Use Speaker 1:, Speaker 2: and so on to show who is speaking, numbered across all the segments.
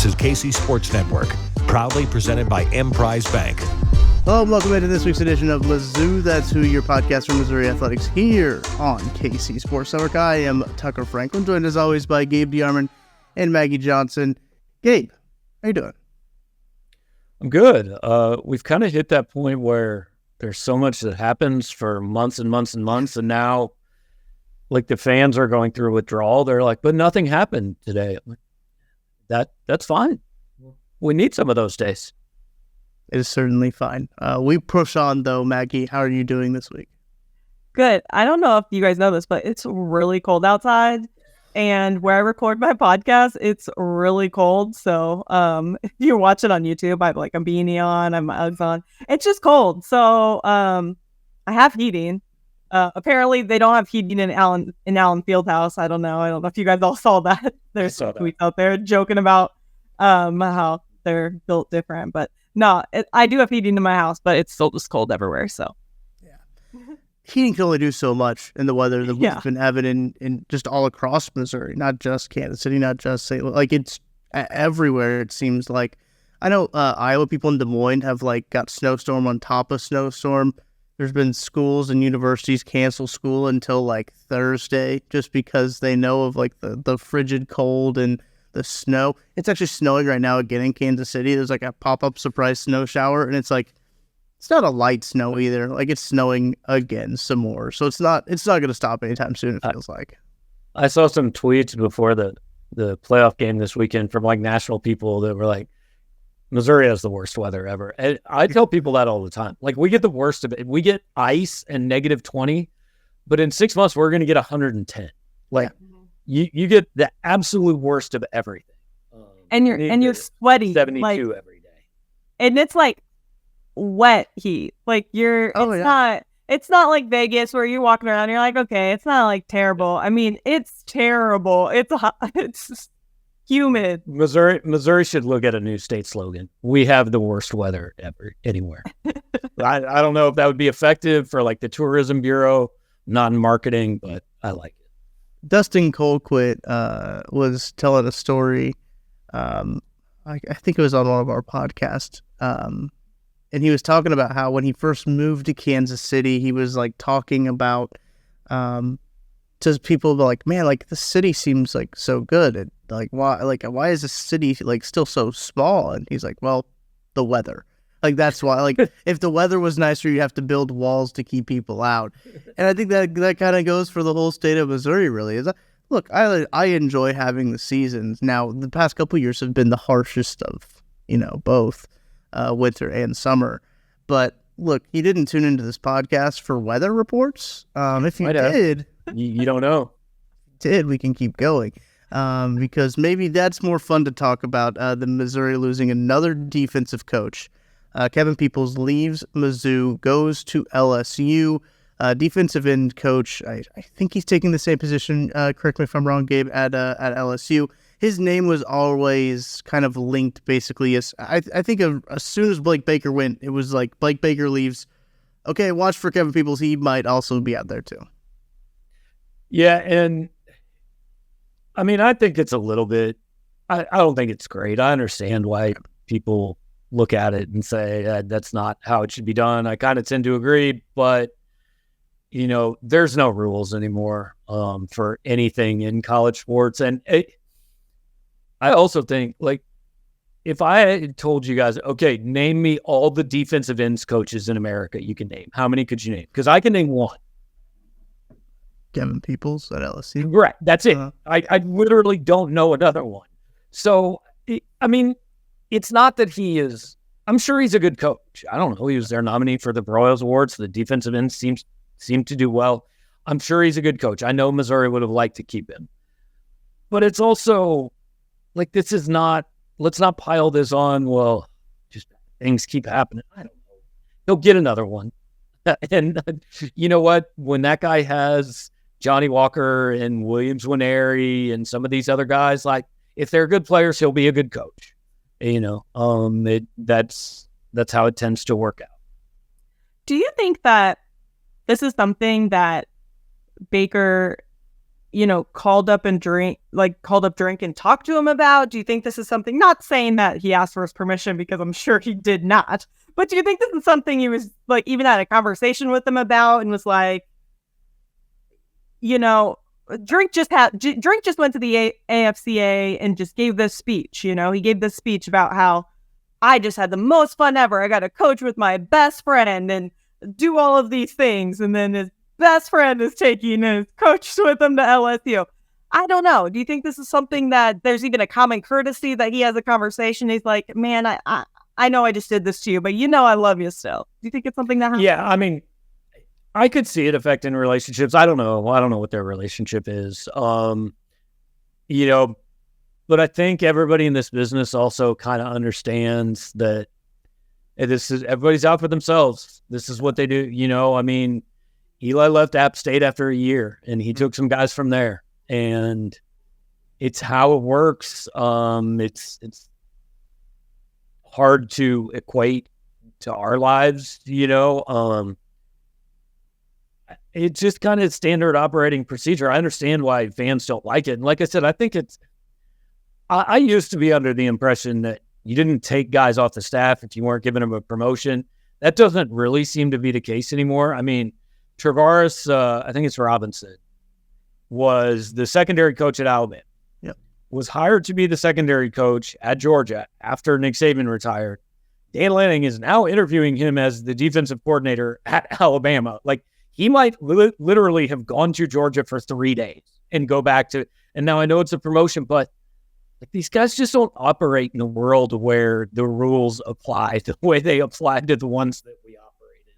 Speaker 1: is KC Sports Network, proudly presented by Emprise Bank.
Speaker 2: Hello and welcome into this week's edition of Mizzou. That's Who, your podcast from Missouri Athletics here on KC Sports Network. I am Tucker Franklin, joined as always by Gabe DeArmond and Maggie Johnson. Gabe, how you doing?
Speaker 3: I'm good. We've kind of hit that point where there's so much that happens for months and months and months, and now, like, the fans are going through withdrawal. They're like, but nothing happened today. That's fine. We need some of those days.
Speaker 2: It is certainly fine. We push on, though. Maggie, how are you doing this week?
Speaker 4: Good. I don't know if you guys know this, but it's really cold outside. And where I record my podcast, it's really cold. So if you watch it on YouTube, I have like a beanie on, I have my Uggs on. It's just cold. So I have heating. Apparently, they don't have heating in Allen Fieldhouse. I don't know if you guys all saw that. There's some tweets out there joking about how they're built different. But no, I do have heating in my house, but it's still just cold everywhere. So
Speaker 2: yeah, heating can only do so much in the weather that we've been having in just all across Missouri, not just Kansas City, not just St. Louis. Like, it's everywhere. It seems like. I know Iowa people in Des Moines have like got snowstorm on top of snowstorm. There's been schools and universities cancel school until like Thursday just because they know of like the frigid cold and the snow. It's actually snowing right now again in Kansas City. There's like a pop-up surprise snow shower, and it's like, it's not a light snow either. Like, it's snowing again some more. So it's not going to stop anytime soon, it feels like.
Speaker 3: I saw some tweets before the playoff game this weekend from like national people that were like, Missouri has the worst weather ever. And I tell people that all the time. Like, we get the worst of it. We get ice and -20, but in 6 months, we're going to get 110. Like, you get the absolute worst of everything.
Speaker 4: And you're sweaty.
Speaker 3: 72
Speaker 4: like,
Speaker 3: every day.
Speaker 4: And it's like wet heat. Like, it's not like Vegas where you're walking around and you're like, okay, it's not like terrible. I mean, it's terrible. It's hot. It's humid.
Speaker 3: Missouri should look at a new state slogan. We have the worst weather ever anywhere. I don't know if that would be effective for like the tourism bureau, not in marketing, but I like it.
Speaker 2: Dustin Colquitt was telling a story. I think it was on one of our podcasts. And he was talking about how when he first moved to Kansas City, he was like talking about to people like, man, like the city seems like so good. And like, why is the city like still so small? And he's like, well, the weather. Like, that's why, like, if the weather was nicer, you have to build walls to keep people out. And I think that kind of goes for the whole state of Missouri, really. Look, I enjoy having the seasons. Now, the past couple of years have been the harshest of, both winter and summer. But look, he didn't tune into this podcast for weather reports. If you did,
Speaker 3: you don't know.
Speaker 2: We can keep going. Because maybe that's more fun to talk about than Missouri losing another defensive coach. Kevin Peoples leaves Mizzou, goes to LSU. Defensive end coach, I think he's taking the same position, correct me if I'm wrong, Gabe, at LSU. His name was always kind of linked, basically, as I think as soon as Blake Baker went, it was like Blake Baker leaves. Okay, watch for Kevin Peoples. He might also be out there too.
Speaker 3: Yeah, and I mean, I think it's a little bit, I don't think it's great. I understand why people look at it and say that's not how it should be done. I kind of tend to agree, but, there's no rules anymore for anything in college sports. And I also think, like, if I had told you guys, okay, name me all the defensive ends coaches in America you can name, how many could you name? Because I can name one.
Speaker 2: Kevin Peoples at LSU.
Speaker 3: Right. That's it. I literally don't know another one. So, I mean, it's not that he is, I'm sure he's a good coach. I don't know. He was their nominee for the Broyles Awards. The defensive end seemed to do well. I'm sure he's a good coach. I know Missouri would have liked to keep him. But it's also, like, this is not, let's not pile this on, well, just things keep happening. I don't know. He'll get another one. And you know what? When that guy has Johnny Walker and Williams Winery and some of these other guys, like, if they're good players, he'll be a good coach. That's how it tends to work out.
Speaker 4: Do you think that this is something that Baker called up Drink and talked to him about? Do you think this is something, not saying that he asked for his permission, because I'm sure he did not, but do you think this is something he was like even had a conversation with him about and was like, Drink just went to the AFCA and just gave this speech. He gave this speech about how I just had the most fun ever. I got to coach with my best friend and do all of these things. And then his best friend is taking his coach with him to LSU. I don't know. Do you think this is something that there's even a common courtesy that he has a conversation? He's like, man, I know I just did this to you, but I love you still. Do you think it's something that happens?
Speaker 3: Yeah, I mean, I could see it affecting relationships. I don't know what their relationship is. But I think everybody in this business also kind of understands that everybody's out for themselves. This is what they do. I mean, Eli left App State after a year, and he took some guys from there, and it's how it works. It's hard to equate to our lives, it's just kind of standard operating procedure. I understand why fans don't like it. And like I said, I think I used to be under the impression that you didn't take guys off the staff if you weren't giving them a promotion. That doesn't really seem to be the case anymore. I mean, Travaris, I think it's Robinson, was the secondary coach at Alabama.
Speaker 2: Yep.
Speaker 3: Was hired to be the secondary coach at Georgia after Nick Saban retired. Dan Lanning is now interviewing him as the defensive coordinator at Alabama. Like, he might literally have gone to Georgia for 3 days and go back to, and now I know it's a promotion, but like, these guys just don't operate in a world where the rules apply the way they apply to the ones that we operate in.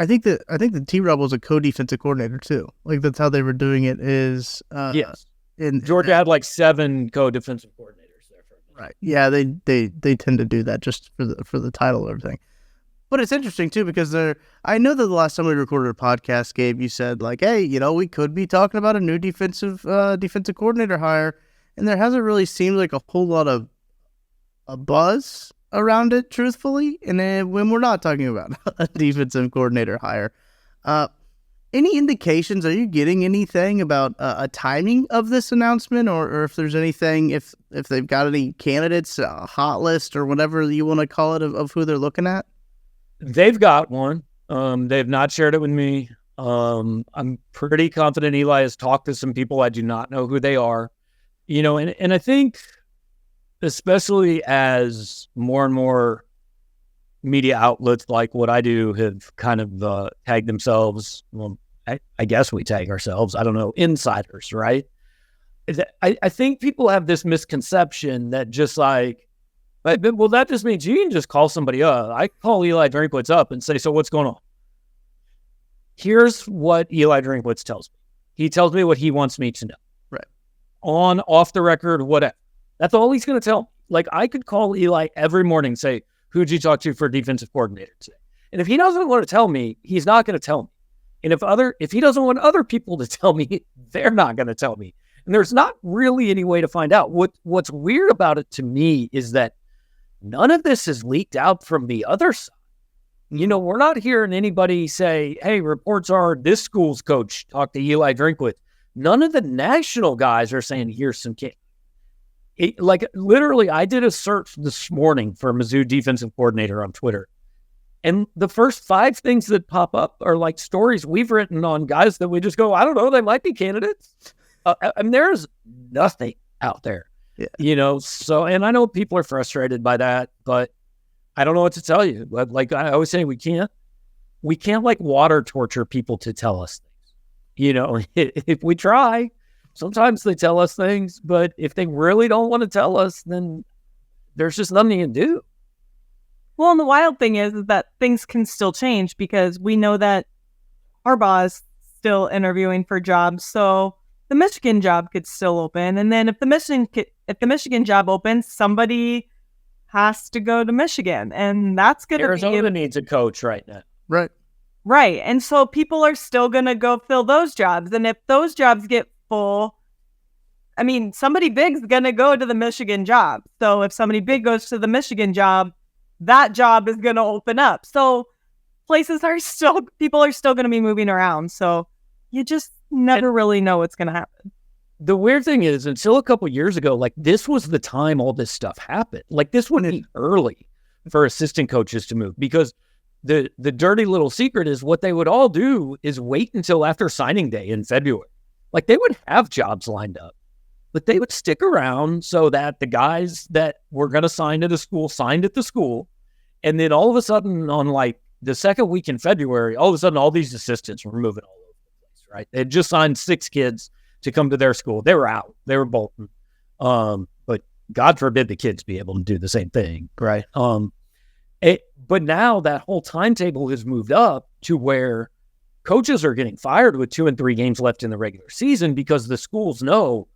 Speaker 2: I think the T-Rebel is a co-defensive coordinator too. Like, that's how they were doing it. Is
Speaker 3: yes, Georgia had like 7 co-defensive coordinators there.
Speaker 2: Right. Yeah, they tend to do that just for the title and everything. But it's interesting, too, because I know that the last time we recorded a podcast, Gabe, you said, like, hey, we could be talking about a new defensive coordinator hire, and there hasn't really seemed like a whole lot of a buzz around it, truthfully, and then when we're not talking about a defensive coordinator hire. Any indications, are you getting anything about a timing of this announcement, or if there's anything, if they've got any candidates, a hot list, or whatever you want to call it, of who they're looking at?
Speaker 3: They've got one. They've not shared it with me. I'm pretty confident Eli has talked to some people. I do not know who they are. And I think, especially as more and more media outlets like what I do have kind of tagged themselves, well, I guess we tag ourselves, I don't know, insiders, right? I think people have this misconception that just like, well, that just means you can just call somebody up. I call Eli Drinkwitz up and say, so what's going on? Here's what Eli Drinkwitz tells me. He tells me what he wants me to know.
Speaker 2: Right.
Speaker 3: On, off the record, whatever. That's all he's going to tell me. Like, I could call Eli every morning and say, who'd you talk to for defensive coordinator today? And if he doesn't want to tell me, he's not going to tell me. And if he doesn't want other people to tell me, they're not going to tell me. And there's not really any way to find out. What's weird about it to me is that none of this is leaked out from the other side. We're not hearing anybody say, hey, reports are this school's coach talked to Eli Drinkwitz. None of the national guys are saying, here's some kid. Literally, I did a search this morning for Mizzou defensive coordinator on Twitter. And the first 5 things that pop up are like stories we've written on guys that we just go, I don't know, they might be candidates. And there's nothing out there. Yeah. So, and I know people are frustrated by that, but I don't know what to tell you. But like I always say, we can't like water torture people to tell us things. If we try, sometimes they tell us things, but if they really don't want to tell us, then there's just nothing you can do.
Speaker 4: Well, and the wild thing is that things can still change, because we know that Harbaugh is still interviewing for jobs. So the Michigan job could still open. And then if the Michigan job opens, somebody has to go to Michigan. And that's going to be...
Speaker 3: Arizona needs a coach right now.
Speaker 2: Right.
Speaker 4: Right. And so people are still going to go fill those jobs. And if those jobs get full, I mean, somebody big's going to go to the Michigan job. So if somebody big goes to the Michigan job, that job is going to open up. So people are still going to be moving around. So you just never really know what's going to happen.
Speaker 3: The weird thing is, until a couple years ago, like this was the time all this stuff happened. Like this wouldn't be early for assistant coaches to move, because the dirty little secret is what they would all do is wait until after signing day in February. Like they would have jobs lined up, but they would stick around so that the guys that were going to sign at a school signed at the school. And then all of a sudden on like the second week in February, all of a sudden all these assistants were moving all over the place, right? They had just signed 6 kids to come to their school. They were out. They were bolting. But God forbid the kids be able to do the same thing.
Speaker 2: Right.
Speaker 3: But now that whole timetable has moved up to where coaches are getting fired with 2 and 3 games left in the regular season, because the schools know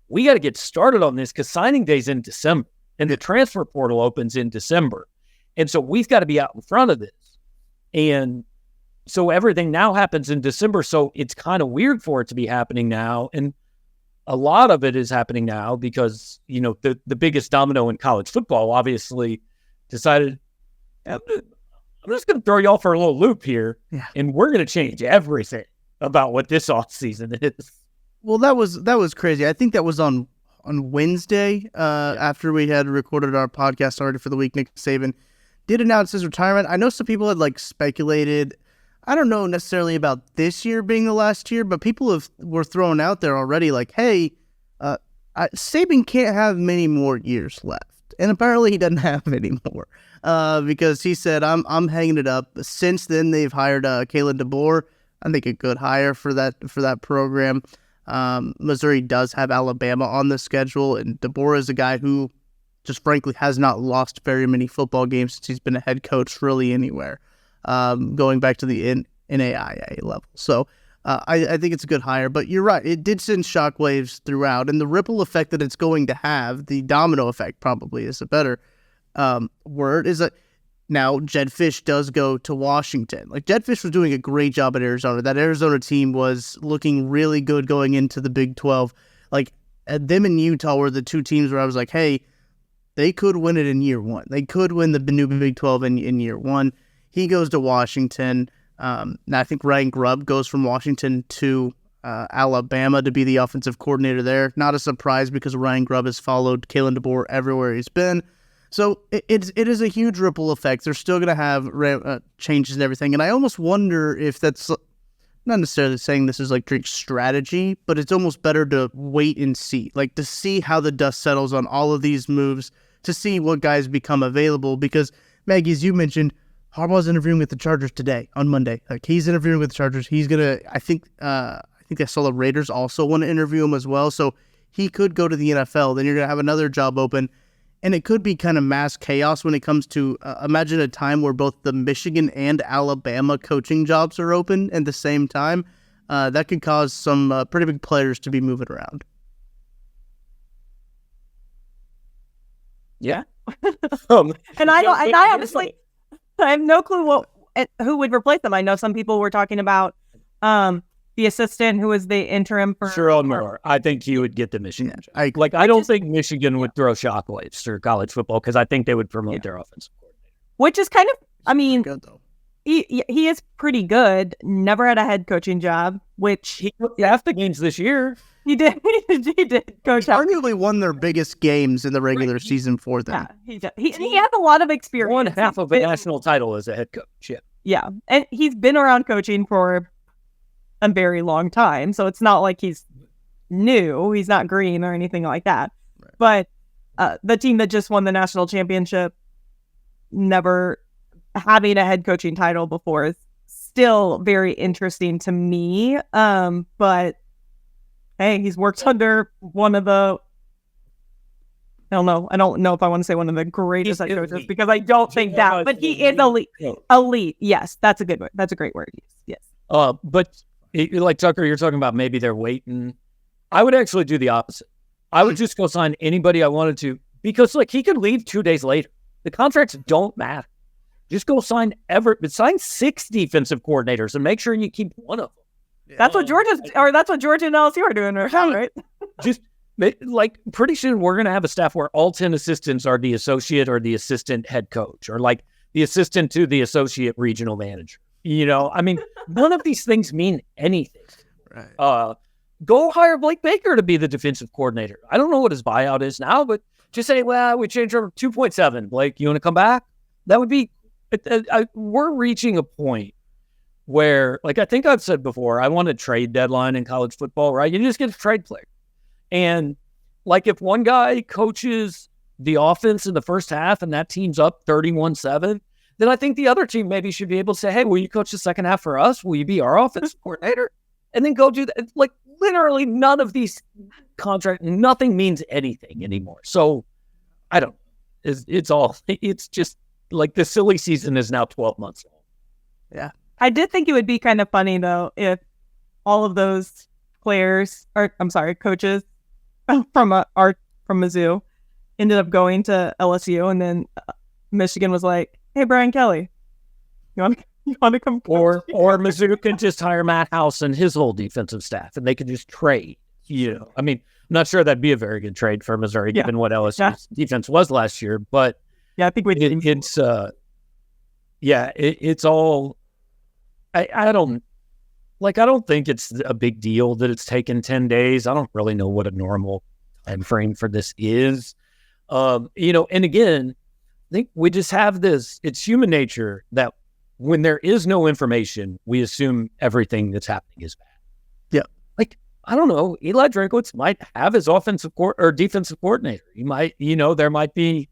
Speaker 3: we got to get started on this, because signing day's in December and the transfer portal opens in December. And so we've got to be out in front of this. And so everything now happens in December. So it's kind of weird for it to be happening now. And a lot of it is happening now because, you know, the biggest domino in college football obviously decided, I'm just going to throw y'all for a little loop here.
Speaker 2: Yeah.
Speaker 3: And we're going to change everything about what this offseason is.
Speaker 2: Well, that was crazy. I think that was on Wednesday, after we had recorded our podcast already for the week. Nick Saban did announce his retirement. I know some people had like speculated. I don't know necessarily about this year being the last year, but people were throwing out there already like, hey, Saban can't have many more years left. And apparently he doesn't have any more, because he said, I'm hanging it up. Since then, they've hired Kalen DeBoer. I think a good hire for that program. Missouri does have Alabama on the schedule, and DeBoer is a guy who just frankly has not lost very many football games since he's been a head coach really anywhere, going back to the NAIA level. So I think it's a good hire, but you're right. It did send shockwaves throughout, and the ripple effect that it's going to have, the domino effect probably is a better word, is that now Jedd Fisch does go to Washington. Like, Jedd Fisch was doing a great job at Arizona. That Arizona team was looking really good going into the Big 12. Like, them and Utah were the 2 teams where I was like, hey, they could win it in year 1. They could win the new Big 12 in year 1. He goes to Washington. Now I think Ryan Grubb goes from Washington to Alabama to be the offensive coordinator there. Not a surprise, because Ryan Grubb has followed Kalen DeBoer everywhere he's been. So it is a huge ripple effect. They're still going to have changes and everything. And I almost wonder if that's not necessarily saying this is like Drake's strategy, but it's almost better to wait and see, like to see how the dust settles on all of these moves, to see what guys become available. Because, Maggie, as you mentioned, Harbaugh's interviewing with the Chargers today on Monday. Like, he's interviewing with the Chargers. He's going to, I think I saw the Raiders also want to interview him as well. So he could go to the NFL. Then you're going to have another job open. And it could be kind of mass chaos when it comes to, imagine a time where both the Michigan and Alabama coaching jobs are open at the same time. That could cause some pretty big players to be moving around.
Speaker 3: Yeah.
Speaker 4: And I honestly, I have no clue who would replace them. I know some people were talking about the assistant who was the interim for
Speaker 3: Sherrod Moore. I think he would get the Michigan job. I don't think Michigan would throw shockwaves through college football, because I think they would promote their offensive coordinator.
Speaker 4: Which is kind of, I mean,
Speaker 2: good, though.
Speaker 4: He is pretty good. Never had a head coaching job, which
Speaker 3: he took half the games this year.
Speaker 4: He did. He did coach.
Speaker 2: Arguably won their biggest games in the regular season for them.
Speaker 4: Yeah, he has a lot of experience.
Speaker 3: Won half of a national title as a head coach. Yeah.
Speaker 4: Yeah, and he's been around coaching for a very long time, so it's not like he's new. He's not green or anything like that. Right. But the team that just won the national championship, never having a head coaching title before, is still very interesting to me. But hey, he's worked under one of the, I don't know if I want to say one of the greatest head coaches, because I don't think that, but he is elite. Elite, yes, that's a good word. That's a great word. Yes.
Speaker 3: But like Tucker, you're talking about maybe they're waiting. I would actually do the opposite. I would just go sign anybody I wanted to, because like he could leave 2 days later. The contracts don't matter. Just go sign sign 6 defensive coordinators and make sure you keep one of them.
Speaker 4: That's what Georgia and LSU are doing right now, right?
Speaker 3: Just like pretty soon we're going to have a staff where all 10 assistants are the associate or the assistant head coach, or like the assistant to the associate regional manager. You know, I mean, none of these things mean anything.
Speaker 2: Right.
Speaker 3: Go hire Blake Baker to be the defensive coordinator. I don't know what his buyout is now, but just say, well, we changed our 2.7. Blake, you want to come back? That would be, we're reaching a point where, like I think I've said before, I want a trade deadline in college football, right? You just get a trade player. And like if one guy coaches the offense in the first half and that team's up 31-7, then I think the other team maybe should be able to say, hey, will you coach the second half for us? Will you be our offensive coordinator? And then go do that. Like literally none of these contracts, nothing means anything anymore. So I don't, it's just like the silly season is now 12 months long.
Speaker 2: Yeah.
Speaker 4: I did think it would be kind of funny though if all of those coaches from Mizzou ended up going to LSU, and then Michigan was like, "Hey, Brian Kelly, you want to come?"
Speaker 3: Or Mizzou can just hire Matt House and his whole defensive staff, and they could just trade. I mean, I'm not sure that'd be a very good trade for Missouri, given what LSU's defense was last year. But
Speaker 4: I think
Speaker 3: it's all. I don't think it's a big deal that it's taken 10 days. I don't really know what a normal time frame for this is. And again, I think we just have this, it's human nature that when there is no information, we assume everything that's happening is bad.
Speaker 2: Yeah.
Speaker 3: Like, I don't know, Eli Drinkwitz might have his offensive or defensive coordinator. He might, there might be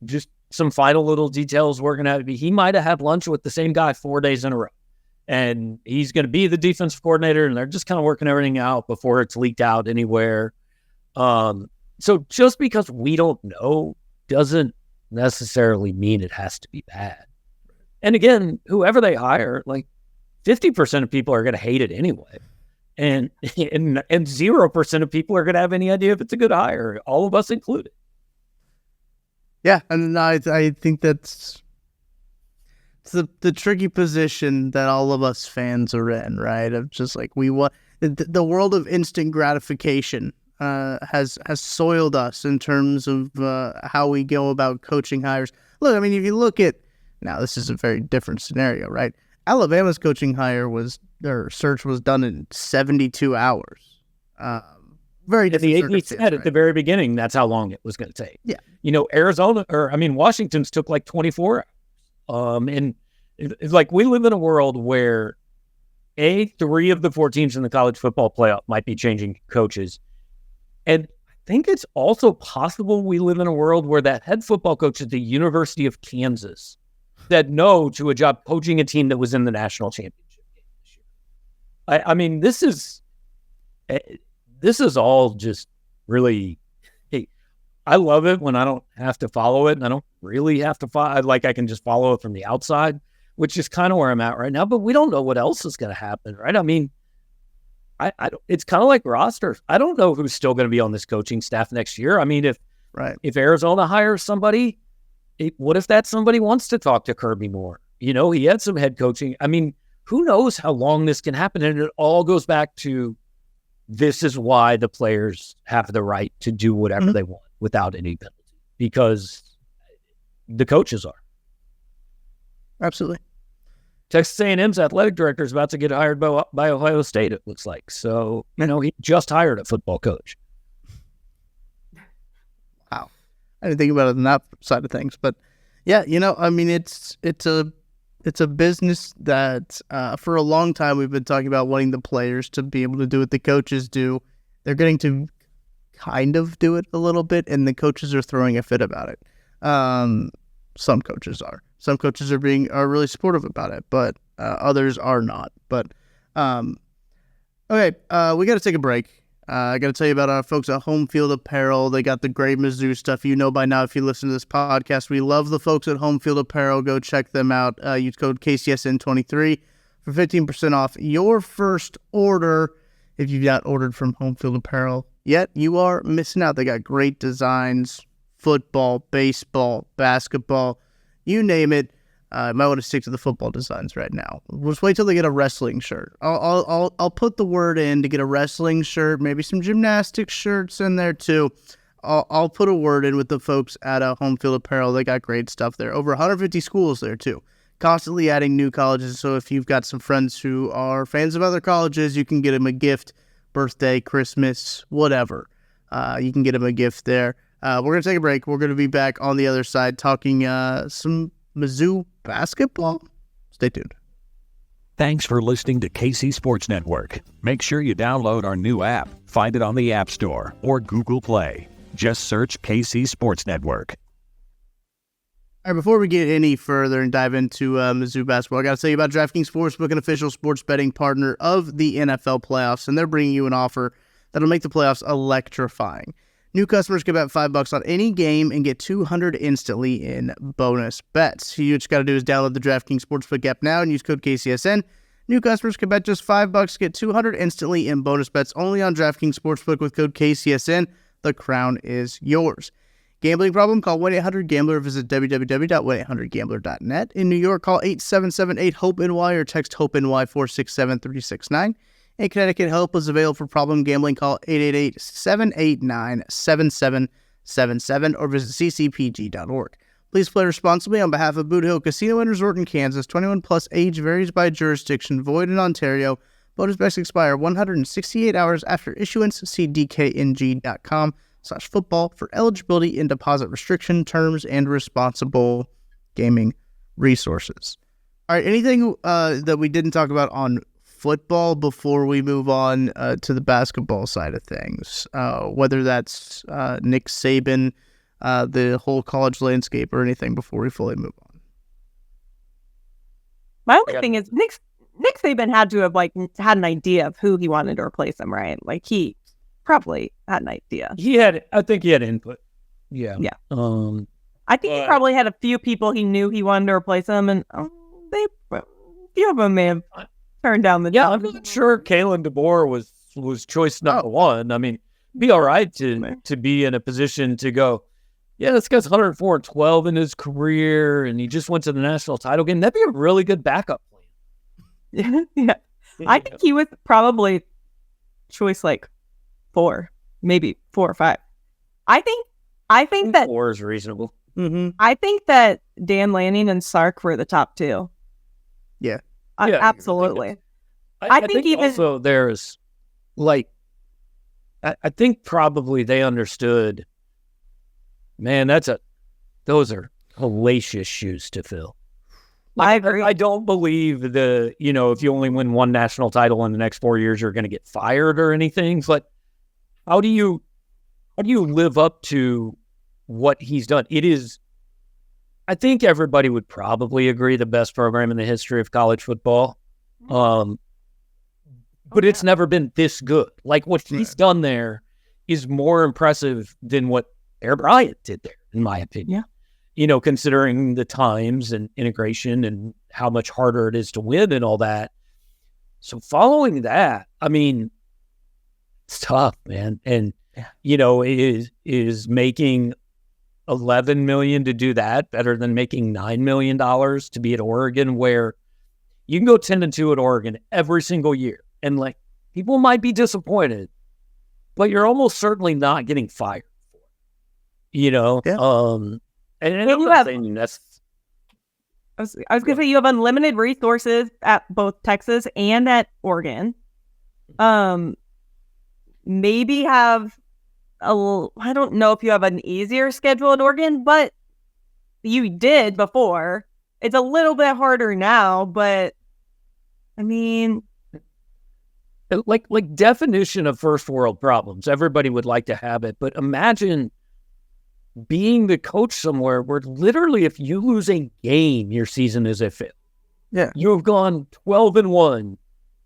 Speaker 3: just some final little details working out. He might have had lunch with the same guy 4 days in a row. And he's going to be the defensive coordinator, and they're just kind of working everything out before it's leaked out anywhere. So just because we don't know doesn't necessarily mean it has to be bad. And again, whoever they hire, like 50% of people are going to hate it anyway. And 0% of people are going to have any idea if it's a good hire, all of us included.
Speaker 2: Yeah, and I think that's the tricky position that all of us fans are in, right? Of just like we want the world of instant gratification has soiled us in terms of how we go about coaching hires. Look, I mean, if you look at now, this is a very different scenario, right? Alabama's coaching search was done in 72 hours. Very different.
Speaker 3: The AP said at the very beginning that's how long it was going to take.
Speaker 2: Yeah,
Speaker 3: Washington's took like 24 hours. And it's like we live in a world where 3 of the 4 teams in the college football playoff might be changing coaches. And I think it's also possible we live in a world where that head football coach at the University of Kansas said no to a job coaching a team that was in the national championship game this year. I mean, this is all just really, I love it when I don't have to follow it, and I don't really have to follow. Like I can just follow it from the outside, which is kind of where I'm at right now. But we don't know what else is going to happen, right? I mean, it's kind of like rosters. I don't know who's still going to be on this coaching staff next year. I mean, if Arizona hires somebody, what if that somebody wants to talk to Kirby Moore? He had some head coaching. I mean, who knows how long this can happen? And it all goes back to this is why the players have the right to do whatever they want without any penalty, because the coaches are.
Speaker 2: Absolutely.
Speaker 3: Texas A&M's athletic director is about to get hired by Ohio State, it looks like. So, he just hired a football coach.
Speaker 2: Wow. I didn't think about it on that side of things. But, yeah, I mean, it's a business that for a long time we've been talking about wanting the players to be able to do what the coaches do. They're getting to kind of do it a little bit, and the coaches are throwing a fit about it. Some coaches are. Some coaches are really supportive about it, but others are not. But okay, we got to take a break. I got to tell you about our folks at Home Field Apparel. They got the great Mizzou stuff. By now if you listen to this podcast. We love the folks at Home Field Apparel. Go check them out. Use code KCSN23 for 15% off your first order. If you've not ordered from Home Field Apparel yet, you are missing out. They got great designs, football, baseball, basketball, you name it. I might want to stick to the football designs right now. Just wait till they get a wrestling shirt. I'll put the word in to get a wrestling shirt, maybe some gymnastics shirts in there too. I'll put a word in with the folks at Home Field Apparel. They got great stuff there. Over 150 schools there too. constantly adding new colleges. So if you've got some friends who are fans of other colleges, you can get them a gift, birthday, Christmas, whatever. You can get them a gift there. We're going to take a break. We're going to be back on the other side talking some Mizzou basketball. Stay tuned.
Speaker 1: Thanks for listening to KC Sports Network. Make sure you download our new app. Find it on the App Store or Google Play. Just search KC Sports Network.
Speaker 2: All right, before we get any further and dive into Mizzou basketball, I got to tell you about DraftKings Sportsbook, an official sports betting partner of the NFL playoffs, and they're bringing you an offer that'll make the playoffs electrifying. New customers can bet $5 on any game and get $200 instantly in bonus bets. You just got to do is download the DraftKings Sportsbook app now and use code KCSN. New customers can bet just $5, get $200 instantly in bonus bets only on DraftKings Sportsbook with code KCSN. The crown is yours. Gambling problem? Call 1-800-GAMBLER or visit www.1800gambler.net. In New York, call 877-8-HOPE-NY or text HOPE-NY 467-369. In Connecticut, help is available for problem gambling. Call 888-789-7777 or visit ccpg.org. Please play responsibly on behalf of Boot Hill Casino and Resort in Kansas. 21 plus, age varies by jurisdiction. Void in Ontario. Bonus bets expire 168 hours after issuance. See dkng.com/football for eligibility and deposit restriction terms and responsible gaming resources. All right, anything that we didn't talk about on football before we move on to the basketball side of things, whether that's Nick Saban, the whole college landscape, or anything before we fully move on?
Speaker 4: My only thing is Nick Saban had to have had an idea of who he wanted to replace him, right? Like he probably had an idea.
Speaker 3: I think he had input. Yeah.
Speaker 4: Yeah. I think he probably had a few people he knew he wanted to replace him, and a few of them may have turned down the job.
Speaker 3: I'm not sure Kalen DeBoer was choice number one. I mean, it'd be all right to be in a position to go, yeah, this guy's 104-12 in his career, and he just went to the national title game. That'd be a really good backup plan.
Speaker 4: Yeah. I think he was probably choice 4, maybe 4 or 5. I think that
Speaker 3: 4 is reasonable.
Speaker 2: Mm-hmm.
Speaker 4: I think that Dan Lanning and Sark were the top 2.
Speaker 2: Yeah.
Speaker 4: Absolutely.
Speaker 3: I think even also there's I think probably they understood, man, those are hellacious shoes to fill.
Speaker 4: I agree.
Speaker 3: I don't believe if you only win one national title in the next 4 years, you're going to get fired or anything. But how do you live up to what he's done? It is, I think everybody would probably agree, the best program in the history of college football. But it's never been this good. Like what he's done there is more impressive than what Bear Bryant did there, in my opinion. Yeah. Considering the times and integration and how much harder it is to win and all that. So following that, I mean, it's tough, man. And, is making $11 million to do that better than making $9 million to be at Oregon, where you can go 10-2 at Oregon every single year. And people might be disappointed, but you're almost certainly not getting fired for it.
Speaker 2: Yeah.
Speaker 3: And you have, that's,
Speaker 4: I was going to say, you have unlimited resources at both Texas and at Oregon. Maybe have I don't know if you have an easier schedule at Oregon, but you did before. It's a little bit harder now, but I mean,
Speaker 3: like definition of first world problems. Everybody would like to have it, but imagine being the coach somewhere where literally if you lose a game, your season is a fail.
Speaker 2: Yeah.
Speaker 3: You have gone 12-1.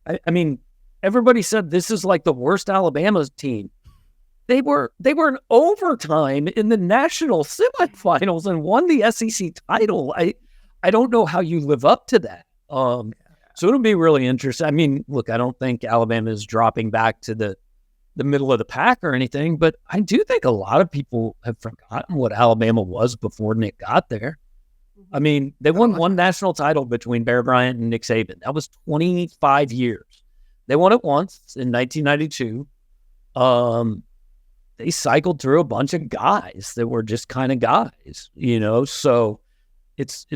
Speaker 3: I mean, everybody said this is like the worst Alabama team. They were in overtime in the national semifinals and won the SEC title. I don't know how you live up to that. So it'll be really interesting. I mean, look, I don't think Alabama is dropping back to the middle of the pack or anything, but I do think a lot of people have forgotten what Alabama was before Nick got there. I mean, they won one national title between Bear Bryant and Nick Saban. That was 25 years. They won it once in 1992. They cycled through a bunch of guys that were just kind of guys, so it's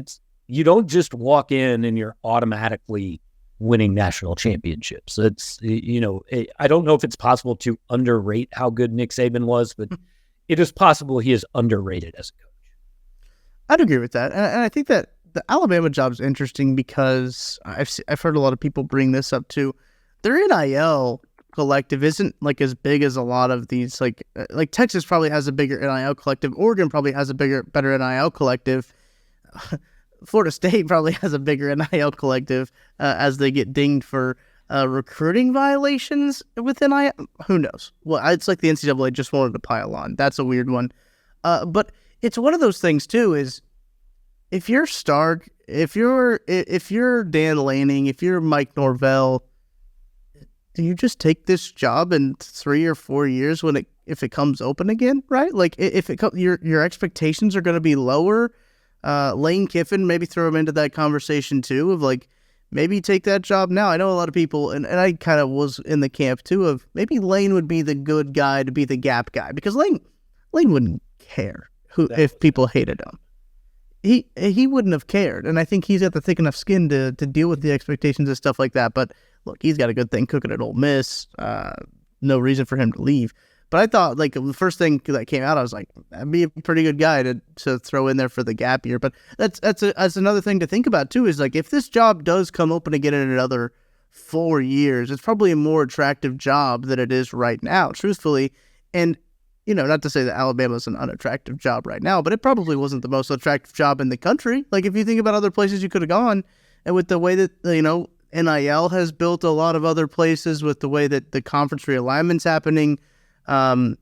Speaker 3: you don't just walk in and you're automatically winning national championships. It's, I don't know if it's possible to underrate how good Nick Saban was, but it is possible he is underrated as a coach.
Speaker 2: I'd agree with that. And I think that the Alabama job is interesting because I've heard a lot of people bring this up too. Their NIL collective isn't like as big as a lot of these, like Texas probably has a bigger NIL collective. Oregon probably has a better NIL collective. Florida State probably has a bigger NIL collective as they get dinged for recruiting violations with NIL. Who knows? Well, it's like the NCAA just wanted to pile on. That's a weird one. But it's one of those things too, is if you're Stark, if you're Dan Lanning, if you're Mike Norvell, do you just take this job in 3 or 4 years if it comes open again, right? Like if your expectations are going to be lower. Lane Kiffin, maybe throw him into that conversation too, of like, maybe take that job now. I know a lot of people, and I kind of was in the camp too, of maybe Lane would be the good guy to be the gap guy, because Lane wouldn't care if people hated him. He wouldn't have cared, and I think he's got the thick enough skin to deal with the expectations and stuff like that. But look, he's got a good thing cooking at Ole Miss. No reason for him to leave. But I thought, like, the first thing that came out, I was like, that'd be a pretty good guy to throw in there for the gap year. But that's another thing to think about, too, is, like, if this job does come open again in another 4 years, it's probably a more attractive job than it is right now, truthfully. And, not to say that Alabama's an unattractive job right now, but it probably wasn't the most attractive job in the country. Like, if you think about other places you could have gone, and with the way that, NIL has built a lot of other places, with the way that the conference realignment's happening, and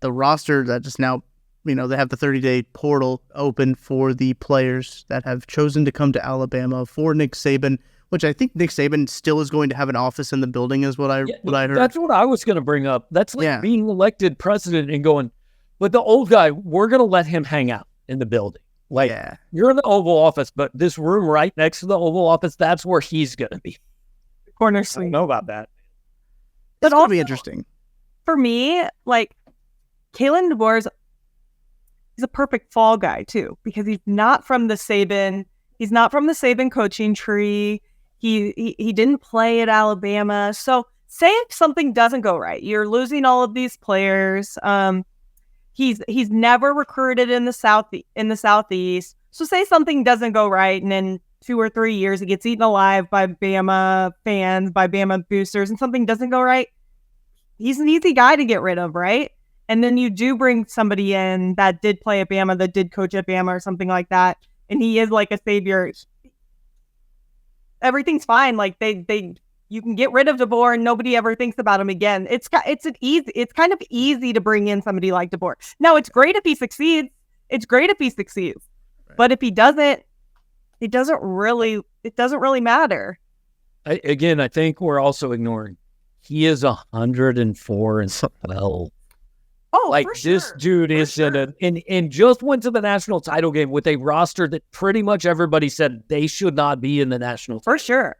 Speaker 2: the roster that just now, they have the 30-day portal open for the players that have chosen to come to Alabama for Nick Saban, which I think Nick Saban still is going to have an office in the building, is what I heard.
Speaker 3: That's what I was going to bring up. That's like being elected president and going, but the old guy, we're going to let him hang out in the building. Like, you're in the Oval Office, but this room right next to the Oval Office, that's where he's going to be.
Speaker 4: Corner suite.
Speaker 3: I don't know about that.
Speaker 2: That's going to be interesting.
Speaker 4: For me, like, Kalen DeBoer he's a perfect fall guy too, because he's not from the Saban coaching tree. He didn't play at Alabama. So say if something doesn't go right, you're losing all of these players. He's never recruited in the Southeast. So say something doesn't go right, and in 2 or 3 years he gets eaten alive by Bama fans, by Bama boosters, and something doesn't go right. He's an easy guy to get rid of, right? And then you do bring somebody in that did play at Bama, that did coach at Bama or something like that, and he is like a savior. Everything's fine. Like you can get rid of DeBoer and nobody ever thinks about him again. It's kind of easy to bring in somebody like DeBoer. Now, it's great if he succeeds. Right. But if he doesn't, it doesn't really matter.
Speaker 3: I think we're also ignoring. He is 104-12.
Speaker 4: Oh,
Speaker 3: like
Speaker 4: for sure.
Speaker 3: This dude is and just went to the national title game with a roster that pretty much everybody said they should not be in the national title.
Speaker 4: For sure.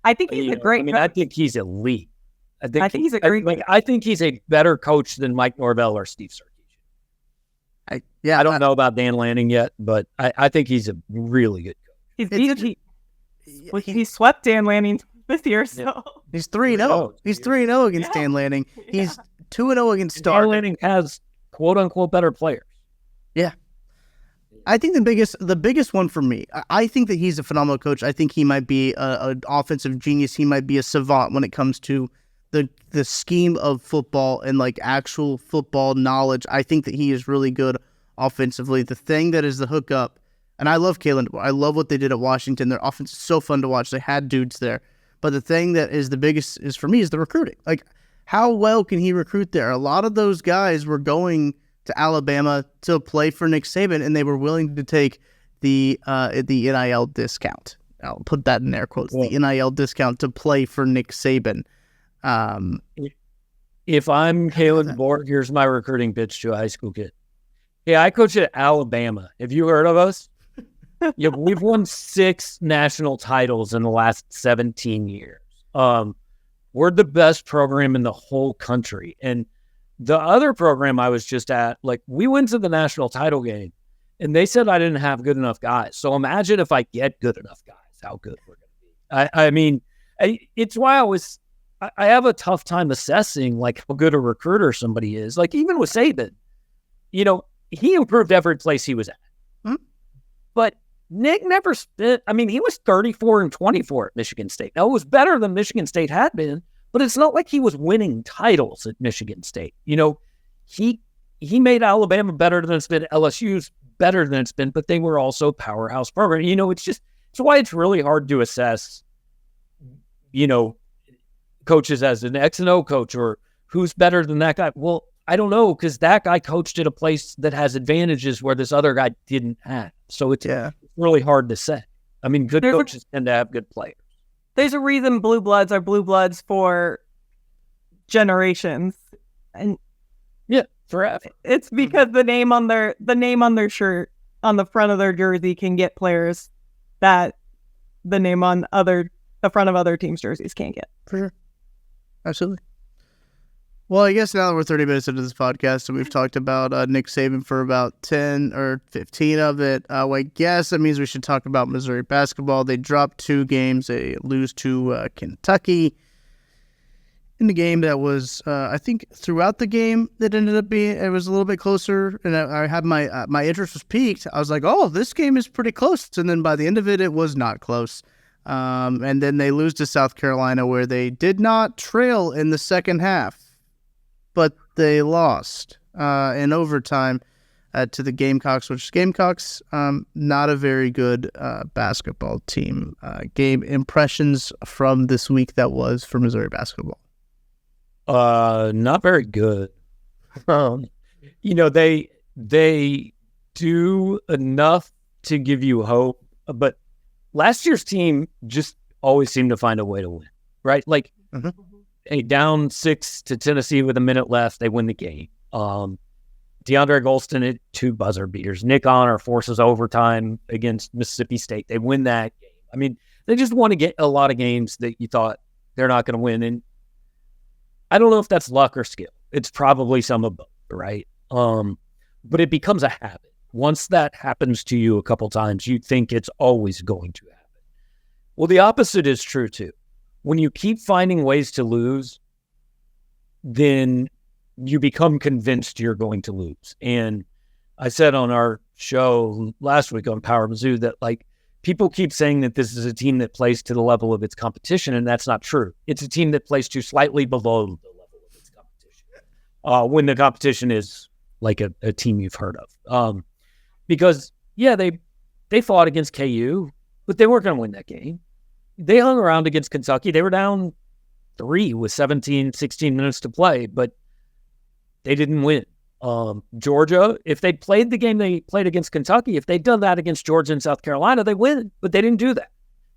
Speaker 4: I think he's a great coach.
Speaker 3: I think he's elite. I think
Speaker 4: he's a great coach.
Speaker 3: I think he's a better coach than Mike Norvell or Steve Sarkisian. I don't know about Dan Lanning yet, but I think he's a really good coach.
Speaker 4: He swept Dan Lanning this year, so
Speaker 2: he's 3-0. He's 3-0 against Dan Lanning. He's 2-0 against Stark.
Speaker 3: Dan Lanning has quote unquote better players. Yeah.
Speaker 2: I think the biggest one for me, I think that he's a phenomenal coach. I think he might be an offensive genius. He might be a savant when it comes to the scheme of football and like actual football knowledge. I think that he is really good offensively. The thing that is the hookup, and I love Kalen DeBoer. I love what they did at Washington. Their offense is so fun to watch. They had dudes there. But the thing that is the biggest is for me is the recruiting. Like, how well can he recruit there? A lot of those guys were going to Alabama to play for Nick Saban, and they were willing to take the NIL discount. I'll put that in air quotes. Yeah. The NIL discount to play for Nick Saban.
Speaker 3: If I'm Kalen DeBoer, here's my recruiting pitch to a high school kid. Yeah, I coach at Alabama. Have you heard of us? Yeah, we've won 6 national titles in the last 17 years. We're the best program in the whole country. And the other program I was just at, like, we went to the national title game And they said I didn't have good enough guys. So imagine if I get good enough guys, how good we're going to be. I mean, it's why I have a tough time assessing like how good a recruiter somebody is. Like even with Saban, he improved every place he was at.
Speaker 2: Mm-hmm.
Speaker 3: But Nick never spent, he was 34-24 at Michigan State. Now, it was better than Michigan State had been, but it's not like he was winning titles at Michigan State. He made Alabama better than it's been. LSU's better than it's been, but they were also powerhouse program. It's why it's really hard to assess, coaches as an X and O coach or who's better than that guy. Well, I don't know, because that guy coached at a place that has advantages where this other guy didn't have. So it's really hard to say. Good coaches tend to have good players.
Speaker 4: There's a reason blue bloods are blue bloods for generations, and
Speaker 3: forever.
Speaker 4: It's because the name on their shirt on the front of their jersey can get players that the name on the front of other teams' jerseys can't get.
Speaker 2: For sure, absolutely. Well, I guess now that we're 30 minutes into this podcast and we've talked about Nick Saban for about 10 or 15 of it, I guess that means we should talk about Missouri basketball. They dropped 2 games. They lose to Kentucky in the game that was, I think, throughout the game that ended up being, it was a little bit closer. And I had my interest was piqued. I was like, oh, this game is pretty close. And then by the end of it, it was not close. And then they lose to South Carolina, where they did not trail in the second half, but they lost in overtime to the Gamecocks, which Gamecocks, not a very good basketball team. Gabe, impressions from this week that was for Missouri basketball?
Speaker 3: Not very good. They do enough to give you hope, but last year's team just always seemed to find a way to win, right? Like, Hey, down 6 to Tennessee with a minute left, they win the game. DeAndre Golston hit 2 buzzer beaters. Nick Honor forces overtime against Mississippi State. They win that game. They just want to get a lot of games that you thought they're not going to win. And I don't know if that's luck or skill. It's probably some of both, right? But it becomes a habit. Once that happens to you a couple times, you think it's always going to happen. Well, the opposite is true too. When you keep finding ways to lose, then you become convinced you're going to lose. And I said on our show last week on Power Mizzou that people keep saying that this is a team that plays to the level of its competition, and that's not true. It's a team that plays to slightly below the level of its competition. When the competition is like a team you've heard of. Because they fought against KU, but they weren't going to win that game. They hung around against Kentucky. They were down 3 with 16 minutes to play, but they didn't win. Georgia, if they played the game they played against Kentucky, if they'd done that against Georgia and South Carolina, they win, but they didn't do that.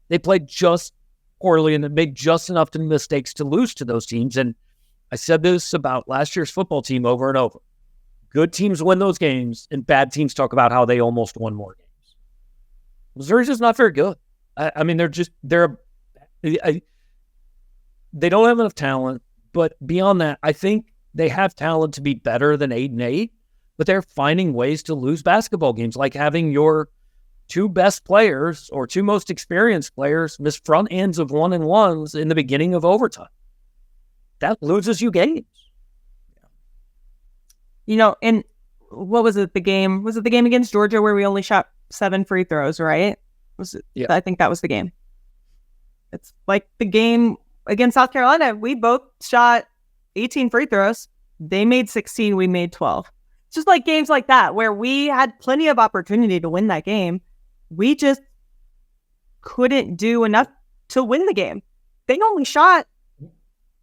Speaker 3: They played just poorly and made just enough mistakes to lose to those teams. And I said this about last year's football team over and over. Good teams win those games, and bad teams talk about how they almost won more games. Missouri's just not very good. They don't have enough talent, but beyond that, I think they have talent to be better than 8-8, but they're finding ways to lose basketball games, like having your 2 best players or 2 most experienced players miss front ends of 1-and-1s in the beginning of overtime. That loses you games.
Speaker 4: And what was it? Was it the game against Georgia where we only shot 7 free throws, right?
Speaker 3: Yeah.
Speaker 4: I think that was the game. It's like the game against South Carolina. We both shot 18 free throws. They made 16. We made 12. It's just like games like that where we had plenty of opportunity to win that game. We just couldn't do enough to win the game. They only shot,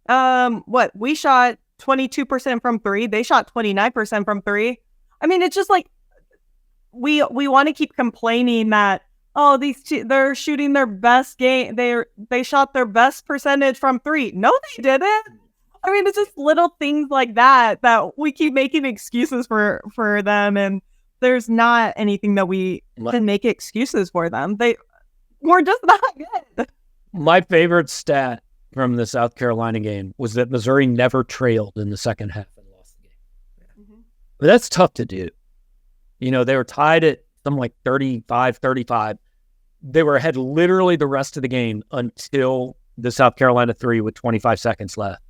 Speaker 4: we shot 22% from 3. They shot 29% from 3. It's just like we want to keep complaining that, oh, they're shooting their best game. They shot their best percentage from 3. No, they didn't. It's just little things like that we keep making excuses for them, and there's not anything that we can make excuses for them. We're just not good.
Speaker 3: My favorite stat from the South Carolina game was that Missouri never trailed in the second half and lost the game. Mm-hmm. But that's tough to do. They were tied at something like 35. They were ahead literally the rest of the game until the South Carolina 3 with 25 seconds left.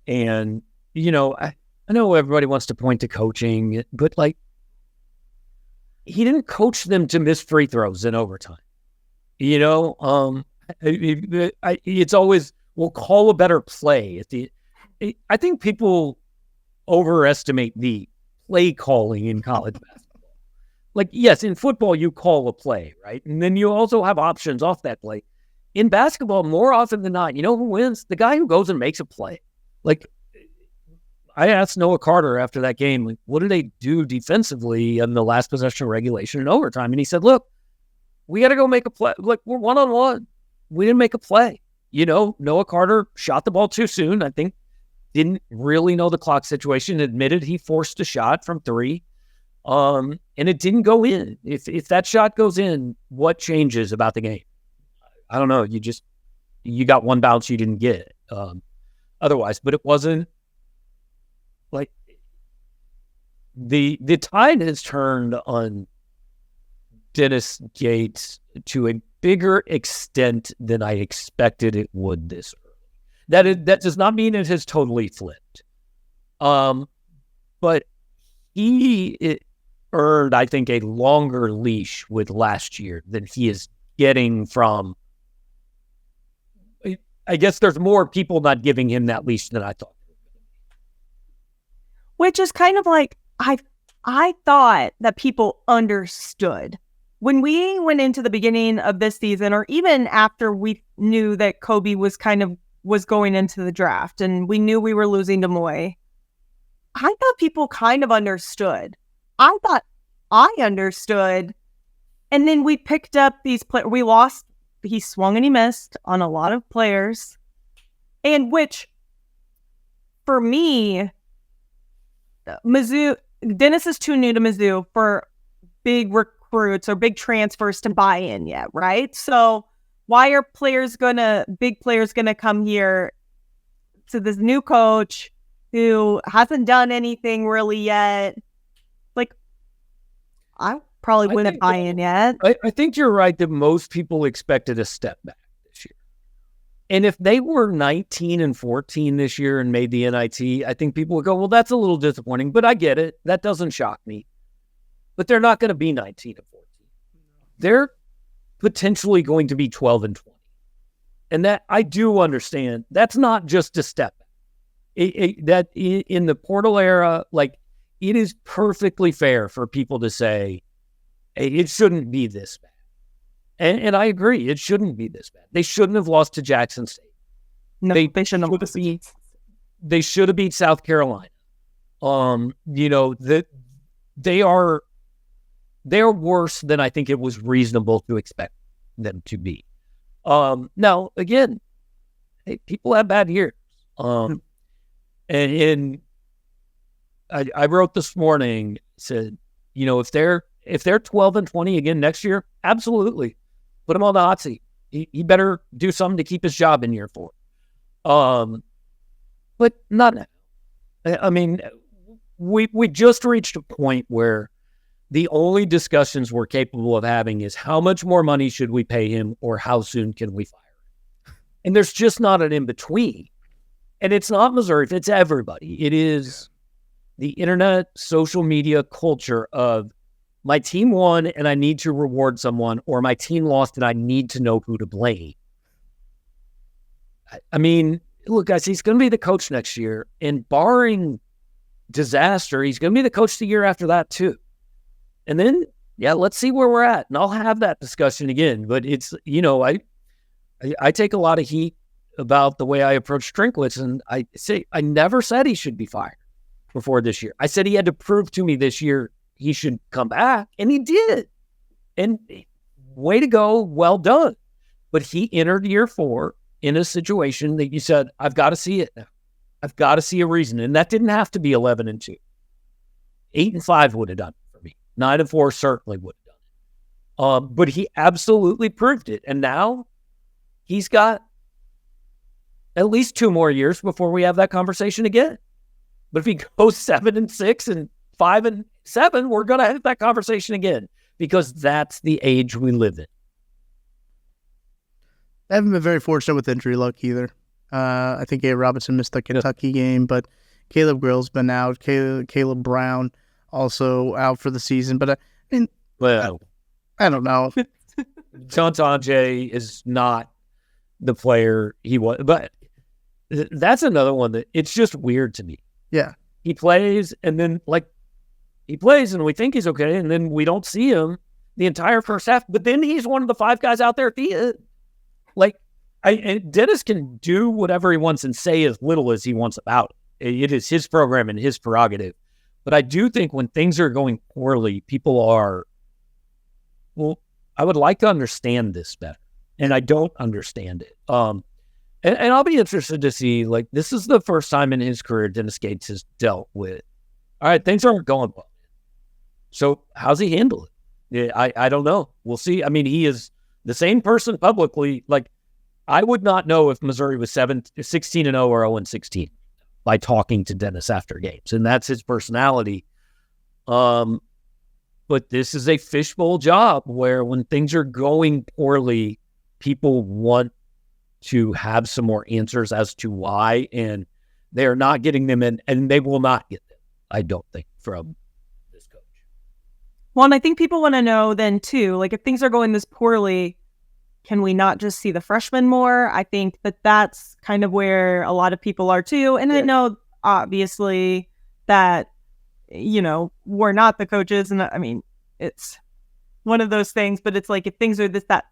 Speaker 3: And, I know everybody wants to point to coaching, but like, he didn't coach them to miss free throws in overtime. It's always, we'll call a better play. I think people overestimate the play calling in college basketball. Like, yes, in football, you call a play, right? And then you also have options off that play. In basketball, more often than not, you know who wins? The guy who goes and makes a play. Like, I asked Noah Carter after that game, like, what did they do defensively in the last possession of regulation and overtime? And he said, look, we got to go make a play. Like, we're one-on-one. We didn't make a play. Noah Carter shot the ball too soon. I think didn't really know the clock situation, admitted he forced a shot from 3. And it didn't go in. If that shot goes in, what changes about the game? I don't know. You got one bounce you didn't get otherwise, but it wasn't like the tide has turned on Dennis Gates to a bigger extent than I expected it would this early. That does not mean it has totally flipped. But he earned, I think, a longer leash with last year than he is getting from. I guess there's more people not giving him that leash than I thought.
Speaker 4: Which is kind of like, I thought that people understood. When we went into the beginning of this season, or even after we knew that Kobe was going into the draft and we knew we were losing to Moy, I thought people kind of understood. I thought I understood. And then we picked up these players. We lost. He swung and he missed on a lot of players. And which, for me, Mizzou, Dennis is too new to Mizzou for big recruits or big transfers to buy in yet, right? So why are big players gonna come here to this new coach who hasn't done anything really yet? Like, I probably wouldn't buy in yet.
Speaker 3: I think you're right that most people expected a step back this year. And if they were 19 and 14 this year and made the NIT, I think people would go, well, that's a little disappointing, but I get it. That doesn't shock me. But they're not going to be 19 and 14. They're potentially going to be 12 and 20. And that I do understand. That's not just a step back. That in the portal era, like, it is perfectly fair for people to say, hey, it shouldn't be this bad. And I agree, it shouldn't be this bad. They shouldn't have lost to Jackson State.
Speaker 4: No, they shouldn't have beat.
Speaker 3: They should have beat South Carolina. That they are worse than I think it was reasonable to expect them to be. Now, again, hey, people have bad years. And I wrote this morning, said, if they're 12 and 20 again next year, absolutely. Put him on the hot seat. He better do something to keep his job in year 4. But not now. I mean, we just reached a point where the only discussions we're capable of having is how much more money should we pay him or how soon can we fire him? And there's just not an in-between. And it's not Missouri, it's everybody. It is the internet, social media culture of my team won and I need to reward someone, or my team lost and I need to know who to blame. I mean, look, guys, he's going to be the coach next year, and barring disaster, he's going to be the coach the year after that too. And then, yeah, let's see where we're at. And I'll have that discussion again. But it's, I take a lot of heat about the way I approach Drinkwitz, and I never said he should be fired before this year. I said he had to prove to me this year he should come back, and he did. And way to go, well done. But he entered year 4 in a situation that you said, I've got to see it now. I've got to see a reason. And that didn't have to be 11 and 2. 8 and 5 would have done it for me. 9 and 4 certainly would have done it. But he absolutely proved it. And now he's got at least 2 more years before we have that conversation again. But if he goes 7 and 6 and 5 and 7, we're going to have that conversation again, because that's the age we live in.
Speaker 2: I haven't been very fortunate with injury luck either. I think Gabe Robinson missed the Kentucky game, but Caleb Grill's been out. Caleb Brown also out for the season. But I don't know.
Speaker 3: Sanjay is not the player he was, but that's another one that it's just weird to me.
Speaker 2: Yeah.
Speaker 3: He plays and then he plays and we think he's okay. And then we don't see him the entire first half, but then he's one of the 5 guys out there at the end. And Dennis can do whatever he wants and say as little as he wants about it. It is his program and his prerogative. But I do think when things are going poorly, people are, well, I would like to understand this better. And I don't understand it. And I'll be interested to see, this is the first time in his career Dennis Gates has dealt with, all right, things aren't going well. So how's he handle it? I don't know. We'll see. I mean, he is the same person publicly. I would not know if Missouri was 16-0 or 0-16 by talking to Dennis after games. And that's his personality. But this is a fishbowl job where when things are going poorly, people want to have some more answers as to why, and they're not getting them in, and they will not get them, I don't think, from this coach.
Speaker 4: Well, and I think people want to know then too, if things are going this poorly, can we not just see the freshmen more? I think that's kind of where a lot of people are too. And I know obviously that, we're not the coaches. And I mean, it's one of those things, but it's if things are that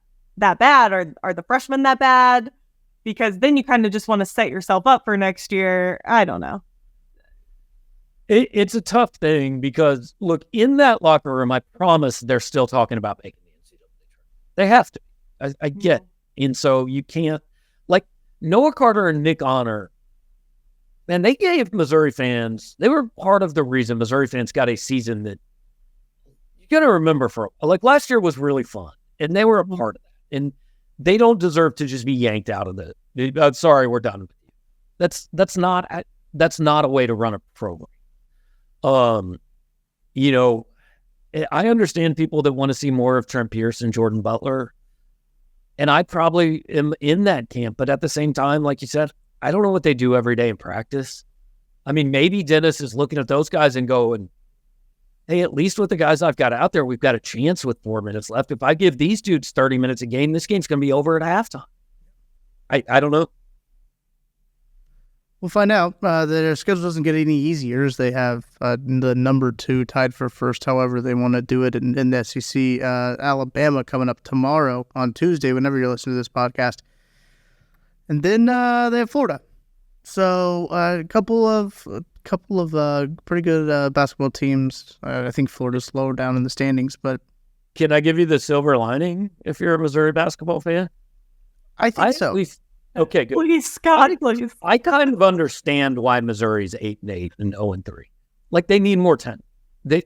Speaker 4: bad, are the freshmen that bad? Because then you kind of just want to set yourself up for next year. I don't know.
Speaker 3: It's a tough thing because, look, in that locker room, I promise they're still talking about making the NCAA tournament. They have to. I get. And so you can't, Noah Carter and Nick Honor, man, they gave Missouri fans, they were part of the reason Missouri fans got a season that you got to remember last year was really fun. And they were a part of that. And they don't deserve to just be yanked out of the, sorry, we're done with you. That's not a way to run a program. I understand people that want to see more of Trent Pierce and Jordan Butler. And I probably am in that camp. But at the same time, like you said, I don't know what they do every day in practice. I mean, maybe Dennis is looking at those guys and going, hey, at least with the guys I've got out there, we've got a chance with 4 minutes left. If I give these dudes 30 minutes a game, this game's going to be over at halftime. I don't know.
Speaker 2: We'll find out. Their schedule doesn't get any easier as they have the number 2 tied for first. However, they want to do it in the SEC. Alabama coming up tomorrow on Tuesday, whenever you're listening to this podcast. And then they have Florida. So a couple of pretty good basketball teams. I think Florida's lower down in the standings, but
Speaker 3: can I give you the silver lining if you're a Missouri basketball fan?
Speaker 2: I think so.
Speaker 3: Okay, good.
Speaker 4: Please, Scott, please.
Speaker 3: I kind of understand why Missouri's 8-8 and 0-3. They need more 10. They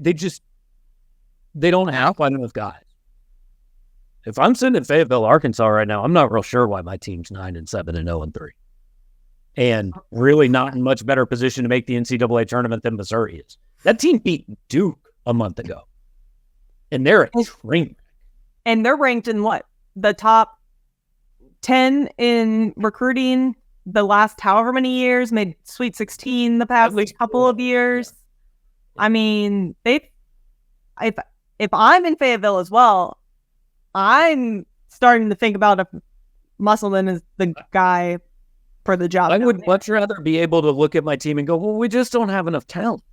Speaker 3: don't have quite enough guys. If I'm sitting in Fayetteville, Arkansas right now, I'm not real sure why my team's 9-7 and 0-3. And really not in much better position to make the NCAA tournament than Missouri is. That team beat Duke a month ago. And they're a train wreck.
Speaker 4: And they're ranked in what? The top 10 in recruiting the last however many years, made Sweet 16 the past couple of years. Yeah. I mean, if I'm in Fayetteville as well, I'm starting to think about if Musselman is the guy for the job.
Speaker 3: I would much rather be able to look at my team and go, well, we just don't have enough talent,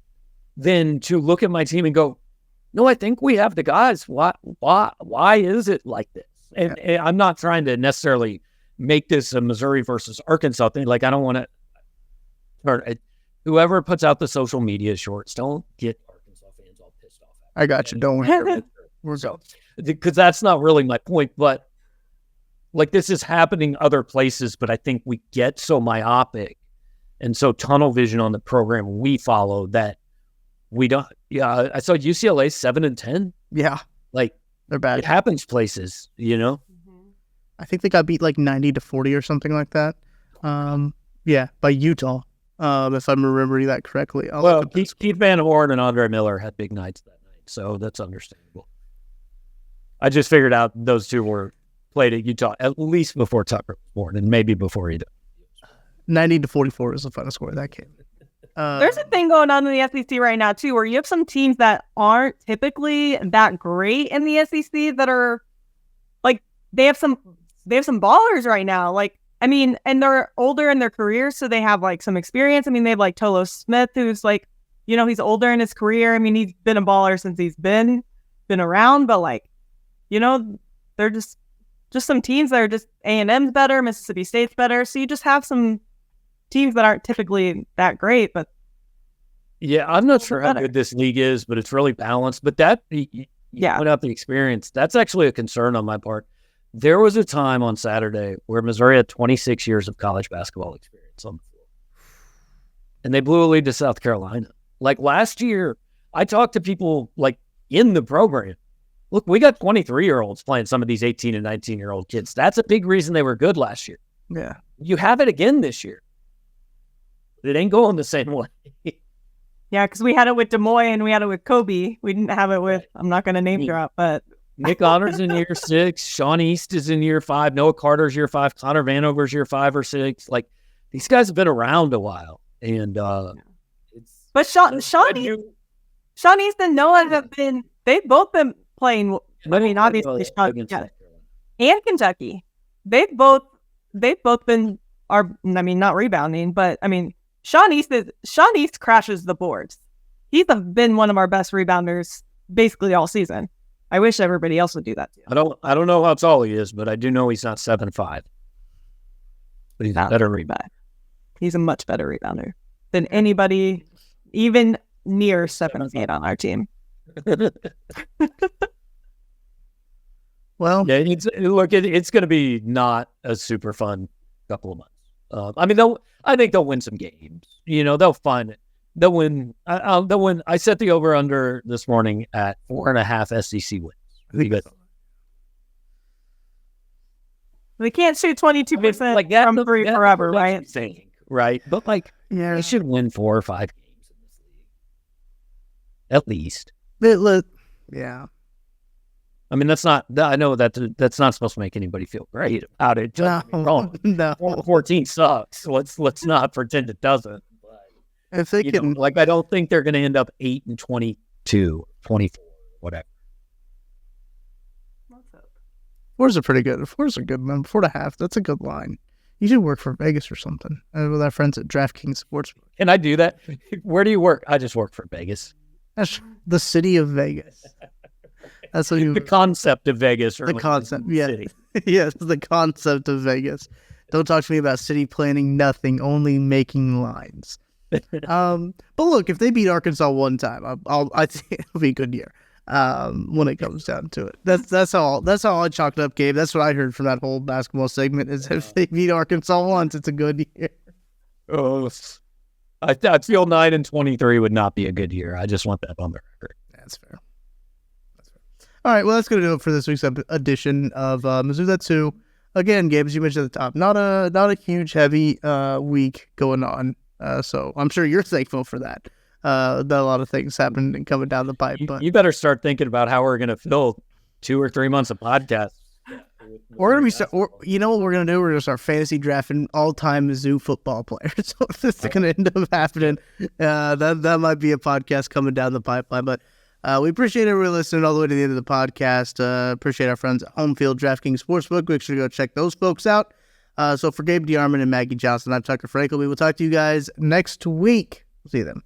Speaker 3: than to look at my team and go, no, I think we have the guys. Why is it like this? And I'm not trying to necessarily make this a Missouri versus Arkansas thing. I don't want to. Whoever puts out the social media shorts, don't get Arkansas fans all pissed off.
Speaker 2: I got you. Don't worry.
Speaker 3: Because that's not really my point. But this is happening other places. But I think we get so myopic and so tunnel vision on the program we follow that we don't. Yeah, I saw UCLA 7-10.
Speaker 2: Yeah, they're bad.
Speaker 3: It happens places,
Speaker 2: I think they got beat 90-40 or something like that. By Utah, if I'm remembering that correctly.
Speaker 3: Keith Van Horn and Andre Miller had big nights that night, so that's understandable. I just figured out those two were played at Utah at least before Tucker was born, and maybe before he did.
Speaker 2: 90-44 is the final score of that game.
Speaker 4: There's a thing going on in the SEC right now too, where you have some teams that aren't typically that great in the SEC that are like they have some ballers right now. Like, I mean, and they're older in their careers, so they have like some experience. I mean, they have like Tolo Smith, who's like, you know, he's older in his career. I mean, he's been a baller since he's been around, but like, you know, they're just some teams that are just A&M's better, Mississippi State's better. So you just have some teams that aren't typically that great, but
Speaker 3: yeah, I'm not sure how good this league is, but it's really balanced. But that, went up the experience. That's actually a concern on my part. There was a time on Saturday where Missouri had 26 years of college basketball experience on the floor, and they blew a lead to South Carolina. Like last year, I talked to people like in the program. Look, we got 23-year-olds playing some of these 18 and 19-year-old kids. That's a big reason they were good last year.
Speaker 2: Yeah,
Speaker 3: you have it again this year. It ain't going the same way.
Speaker 4: Yeah, because we had it with Des Moines and we had it with Kobe. We didn't have it with, I'm not going to name drop, but
Speaker 3: Nick Honor's in year 6. Sean East is in year 5. Noah Carter's year 5. Connor Vanover's year 5 or 6. Like, these guys have been around a while. And
Speaker 4: but Sean East and Noah they've both been playing. I mean, obviously, and Kentucky. They've both been not rebounding, but I mean, Sean East crashes the boards. He's been one of our best rebounders basically all season. I wish everybody else would do that too.
Speaker 3: I don't know how tall he is, but I do know he's not 7'5". But he's a better rebounder.
Speaker 4: He's a much better rebounder than anybody, even near 7'8" on our team.
Speaker 2: Well,
Speaker 3: yeah, it's going to be not a super fun couple of months. I mean, I think they'll win some games. You know, they'll find it. They'll win. They'll win. I set the over under this morning at 4.5 SEC wins. Good.
Speaker 4: They can't shoot 22%
Speaker 3: like that,
Speaker 4: from three forever, right?
Speaker 3: Right, but like,
Speaker 2: yeah,
Speaker 3: they should win 4 or 5 games in this league, at least.
Speaker 2: Yeah.
Speaker 3: I mean, that's not. I know that's not supposed to make anybody feel great about it. Don't get me wrong.
Speaker 2: No.
Speaker 3: 14 sucks. Let's not pretend it doesn't. But,
Speaker 2: if they can,
Speaker 3: I don't think they're going to end up 8 and 22, 24, whatever.
Speaker 2: Four's a pretty good. 4's a good number. 4.5. That's a good line. You should work for Vegas or something with our friends at DraftKings Sportsbook.
Speaker 3: Can I do that? Where do you work? I just work for Vegas.
Speaker 2: That's the city of Vegas. That's what
Speaker 3: the concept of Vegas.
Speaker 2: The concept, yeah.
Speaker 3: City.
Speaker 2: Yes, the concept of Vegas. Don't talk to me about city planning, nothing, only making lines. But look, if they beat Arkansas one time, I think it'll be a good year. When it comes down to it, that's all I chalked up, Gabe. That's what I heard from that whole basketball segment. Is if they beat Arkansas once, it's a good year.
Speaker 3: Oh, I feel 9 and 23 would not be a good year. I just want that on the record.
Speaker 2: That's fair. All right, well, that's going to do it for this week's edition of Mizzou That's Who. Again, Gabe, as you mentioned at the top, not a huge, heavy week going on. So I'm sure you're thankful for that. That a lot of things happened and coming down the pipe. But
Speaker 3: you better start thinking about how we're going to fill 2 or 3 months of podcasts.
Speaker 2: We're going to be you know what we're going to do? We're going to start fantasy drafting all-time Mizzou football players. So this is going to end up happening. That might be a podcast coming down the pipeline. But we appreciate everyone listening all the way to the end of the podcast. Appreciate our friends at Home Field DraftKings Sportsbook. Make sure to go check those folks out. So for Gabe DeArmond and Maggie Johnson, I'm Tucker Frankel. We will talk to you guys next week. We'll see you then.